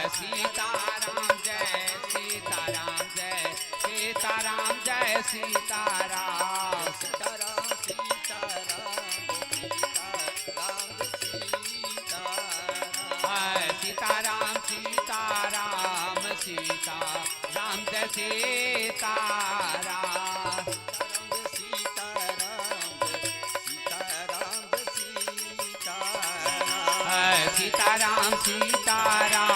Sitaram Jai Sitaram Jai Sitaram Jai Sitaram Sitaram Sitaram Sitaram Sitaram Jai Sitaram Sitaram Sitaram Sitaram Jai Sitaram Jai Sitaram Sitaram Jai Sitaram Sitaram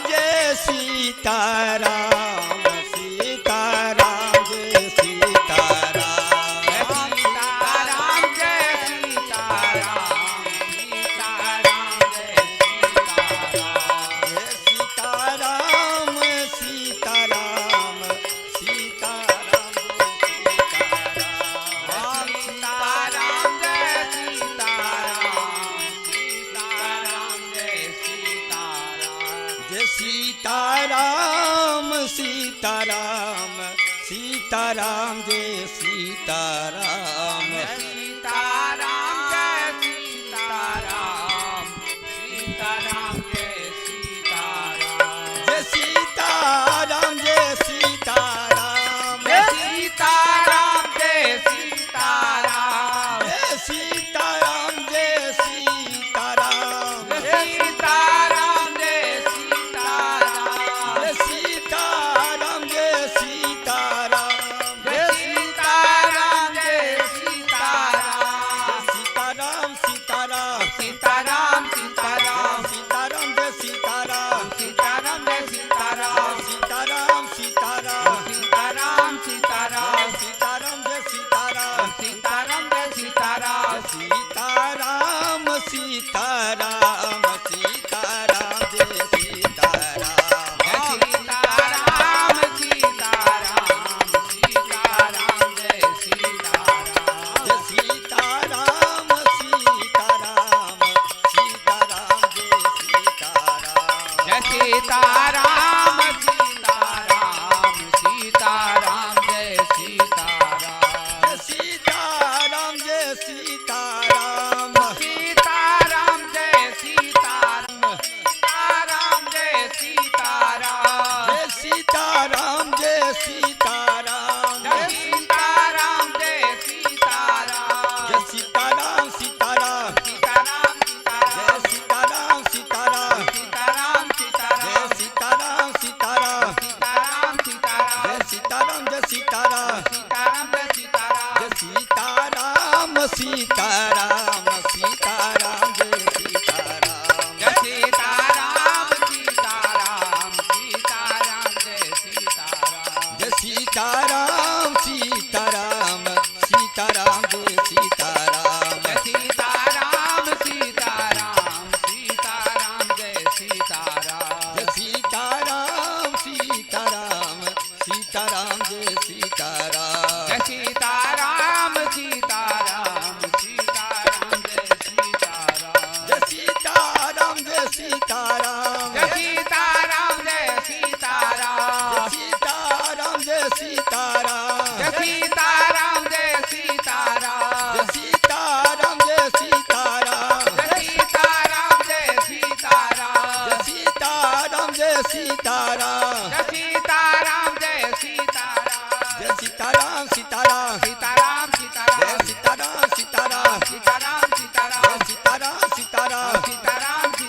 Jai Sitaram Sitaram Jai Sitaram Sitaram Sitaram Sitaram Jai Sitaram Sitaram Sitaram Sitaram Jai Sitaram Sitaram Sitaram Sitaram Jai Sitaram Jai Sitaram Jai Sitaram Jai Sitaram Jai Sitaram Jai Sitaram Jai Sitaram Sitaram Jai Sitaram Jai Sitaram Jai Sitaram Jai Sitaram Jai Sitaram Sitaram Sitaram Sitaram Sitaram Sitaram Jai Sitaram Sitaram Jai Sitaram Sitaram Sitaram Sitaram Sitaram Sitaram Jai Sitaram Sitaram Jai Sitaram Sitaram Sitaram Sitaram Jai Sitaram Sitaram Sitaram Sitaram Jai Sitaram Jai Sitaram Sitaram Sitaram Jai Sitaram Jai Sitaram Sitaram Sitaram Jai Sitaram Jai Sitaram Jai Sitaram Sitaram Jai Sitaram Sitaram Jai Sitaram Jai Sitaram Jai Sitaram Jai Sitaram Jai Sitaram Jai Sitaram Sitaram Sitaram Jai Sitaram Sitaram Sitaram Jai Sitaram Sitaram Sitaram Sitaram Jai Sitaram Jai Sitaram Sitaram Jai Sitaram Jai Sitaram Sitaram Sitaram Jai Sitaram Jai Sitaram Sitaram Sitaram Jai Sitaram Jai Sitaram Sitaram Sitaram Jai Sitaram Jai Sitaram Sitaram Sitaram Jai Sitaram Jai Sitaram Sitaram Sitaram Jai Sitaram Jai Sitaram Sitaram Sitaram Jai Sitaram Jai Sitaram Jai Sitaram Jai Sitaram Jai Sitaram Sitaram Jai Sitaram Jai Sitaram Jai Sitaram Jai Sitaram Jai Sitaram Jai Sitaram Jai Sitaram Jai Sitaram Jai Sitaram Jai Sitaram Jai Sitaram Jai Sitaram Sitaram Sitaram Sitaram Jai Sitaram Sitaram Sitaram Sitaram Jai Sitaram Sitaram Sitaram Sitaram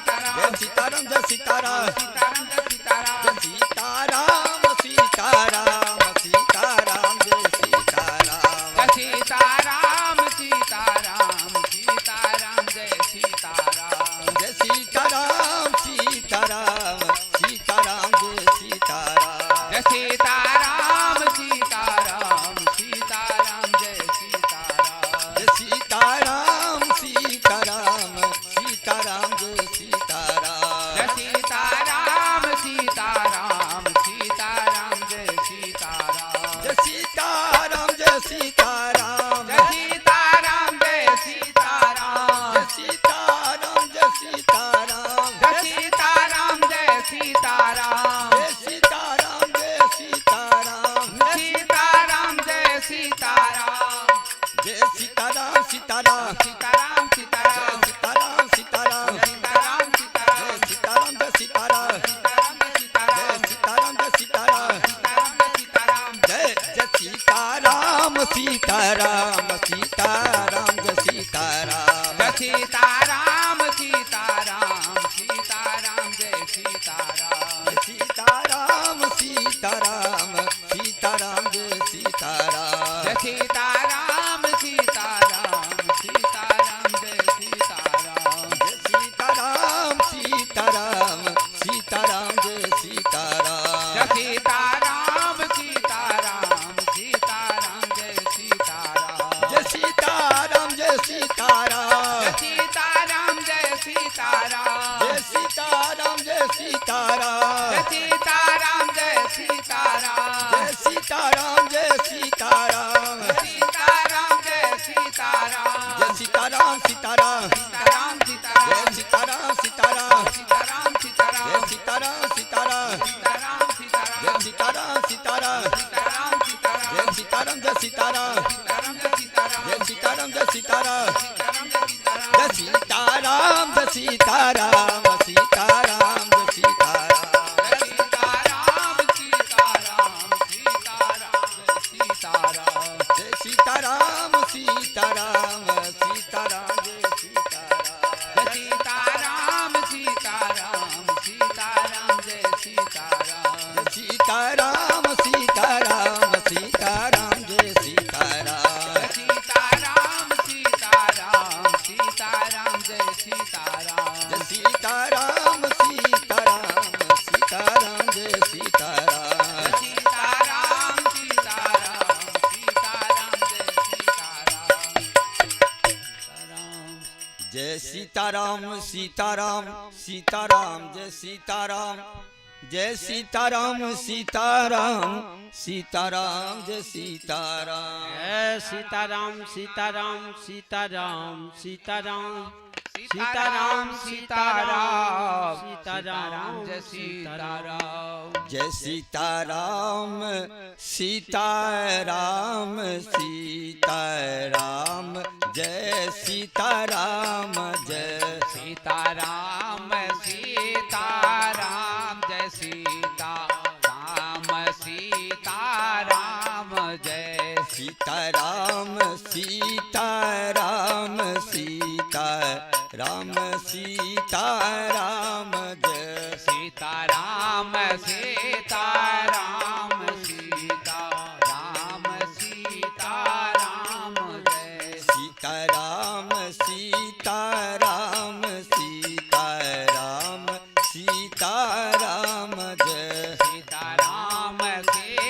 Jai Sitaram Jai Sitaram Sitaram Jai Sitaram Jai Sitaram Sitaram Sitaram Jai Sitaram Jai Sitaram Sitaram Sitaram Jai Sitaram Jai Sitaram Sitaram Sitaram Jai Sitaram Jai Sitaram Sitaram Sitaram Jai Sitaram Jai Sitaram Sitaram Sitaram Jai Sitaram Jai Sitaram Sitaram Sitaram Jai Sitaram Jai Sitaram Jai Sitaram Jai Sitaram Jai Sitaram Jai Sitaram Jai Sitaram Jai Sitaram Jai Sitaram Jai Sitaram Jai Sitaram Sitaram Jai Sitaram Jai Sitaram Sitaram Sitaram Sitaram Sitaram Sitaram Sitaram Sitaram Jai Sitaram Jai Sitaram Sitaram Sitaram Jai Sitaram Sitaram Sitaram Sitaram Jai Sitaram Jai Sitaram Sitaram Sitaram Jai Sitaram Sitaram Sitaram Sitaram Jai Sitaram Jai Sitaram Sitaram Sitaram Jai Sitaram Jai Sitaram Jai Sitaram Jai Sitaram Jai Sitaram Jai Sitaram Jai Sitaram Jai Sitaram Jai Sitaram Jai Sitaram Jai Sitaram Sitaram Jai Sitaram Jai Sitaram Sitaram Sitaram Jai Sitaram Sitaram Sitaram Sitaram Jai Sitaram Sitaram Sitaram Sitaram Jai Sitaram Sitaram Sitaram Sitaram Jai Sitaram Sitaram Jai Sitaram Sitaram Jai Sitaram Jai Jai Sitaram Sitaram Sitaram Jai Sitaram Jai Sitaram Jai Sitaram Sitaram Jai Sitaram Jai Sitaram Sitaram Sitaram Sitaram Sitaram Sitaram Jai Sitaram Jai Sitaram Sitaram Sitaram Jai Sitaram Sitaram Sitaram Sitaram Jai Sitaram Sitaram Sitaram Sitaram Jai Sitaram Jai Sitaram Sitaram Sitaram Jai Sitaram Sitaram Sitaram Sitaram Jai Sitaram Jai Sitaram Sitaram Sitaram Jai Sitaram Jai Sitaram Sitaram Sitaram Jai Sitaram Jai Sitaram Sitaram Sitaram Sitaram Sitaram Sitaram Sitaram Jai Sitaram Jai Sitaram Sitaram Sitaram Jai Sitaram Jai Sitaram Sitaram Jai Sitaram Sitaram Jai Sitaram Sitaram Sitaram Sitaram Jai Sitaram Sitaram Sitaram Sitaram Jai Sitaram Sitaram Sitaram Sitaram Jai Sitaram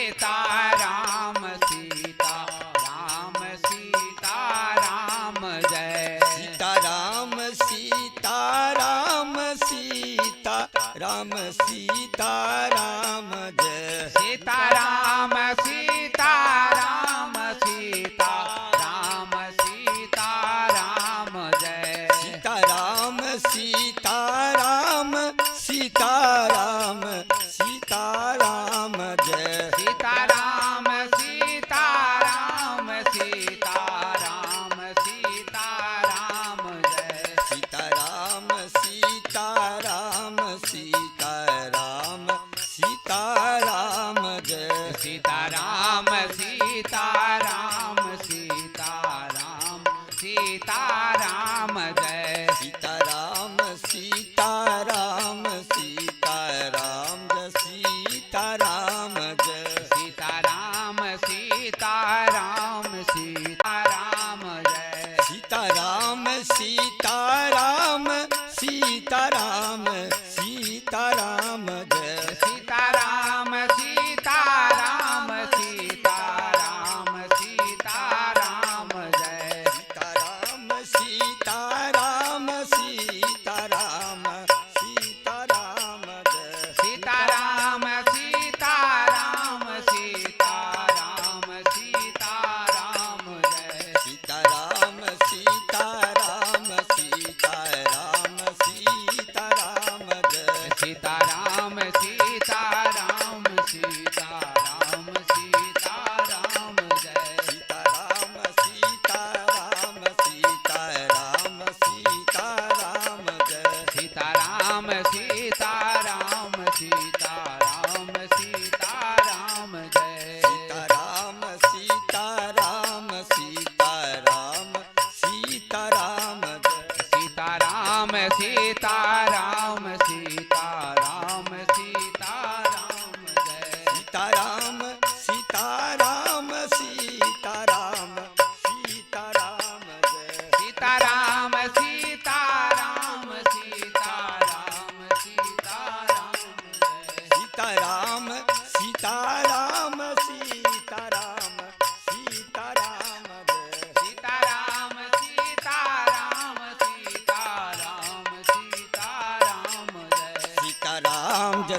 Sitaram Sitaram Sitaram Jai Sitaram Sitaram Sitaram Sitaram Jai Sitaram Sitaram Sitaram Sitaram Jai Sitaram Sitaram Sitaram Sitaram Jai Sitaram Sitaram Sitaram Sitaram Jai Sitaram Sitaram Sitaram Sitaram Jai Sitaram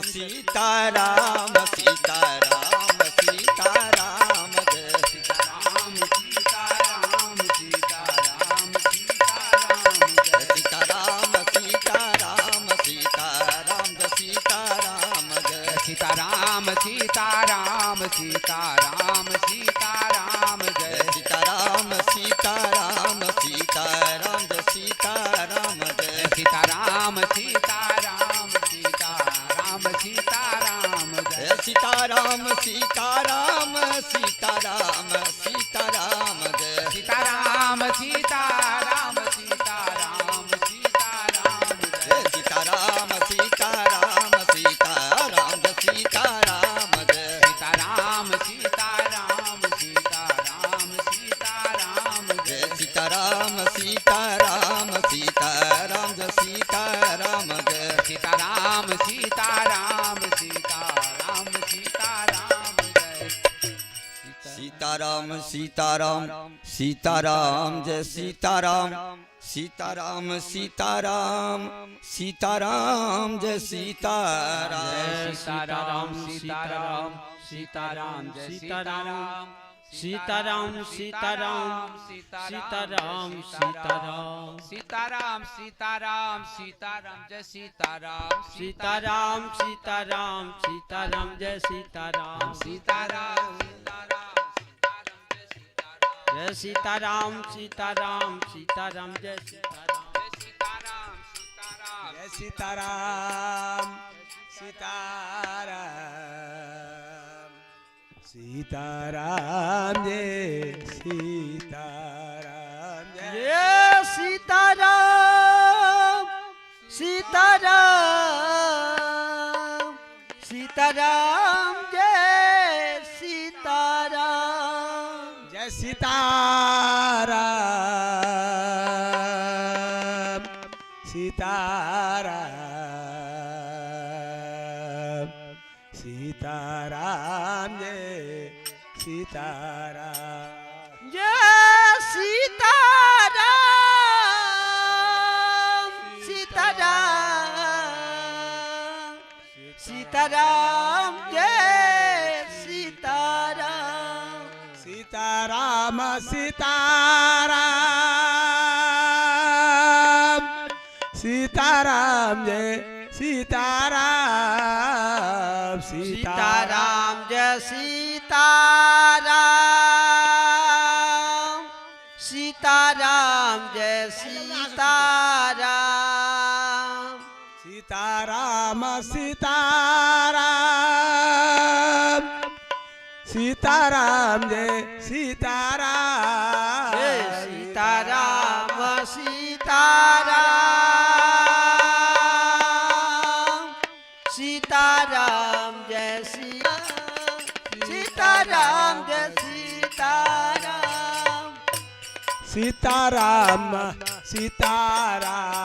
Sitaram Sitaram Sitaram Jai Sitaram Sitaram Sitaram Sitaram Jai Sitaram Sitaram Sitaram Jai Sitaram Jai Sitaram Sitaram Sitaram Sitaram Jai Sitaram Sitaram Sitaram Jai Sitaram Jai Sitaram Sitaram Sitaram Sitaram Jai Sitaram Sitaram Sitaram Sitaram Jai Sitaram Sitaram Sitaram Sitaram Jai Sitaram Sitaram Sitaram Jai Sitaram Jai Sitaram Sitaram Sitaram Sitaram Jai Jai Sitaram Sitaram Sitaram Jai Sitaram Jai Sitaram Sitaram Sitaram Sitaram Jai Sitaram Sitaram Sitaram Jai Sitaram Sitaram Sitaram Sitaram Jai Sitaram Sitaram Sitaram Sitaram Sitaram Sitaram Sitaram Sitaram Sitaram Sitaram Sitaram Sitaram Jai Sitaram Sitaram Sitaram Sitaram Jai Sitaram Sitaram Jai Sitaram Sitaram Sitaram Jai Sitaram Jai Sitaram Sitaram Sitaram Jai Sitaram Jai Sitaram Sitaram Sitaram Jai Sitaram Jai Sitaram Sitaram Sitaram Jai Sitaram Jai Sitaram Sitaram Sitaram Jai Sitaram Sitaram Sitaram Sitaram Jai Sitaram Sitaram Jai Sitaram Sitaram Jai Sitaram Sitaram Sitaram Sitaram Jai Sitaram Jai Sitaram Sitaram Sitaram Jai Sitaram Jai Sitaram Sitaram Sitaram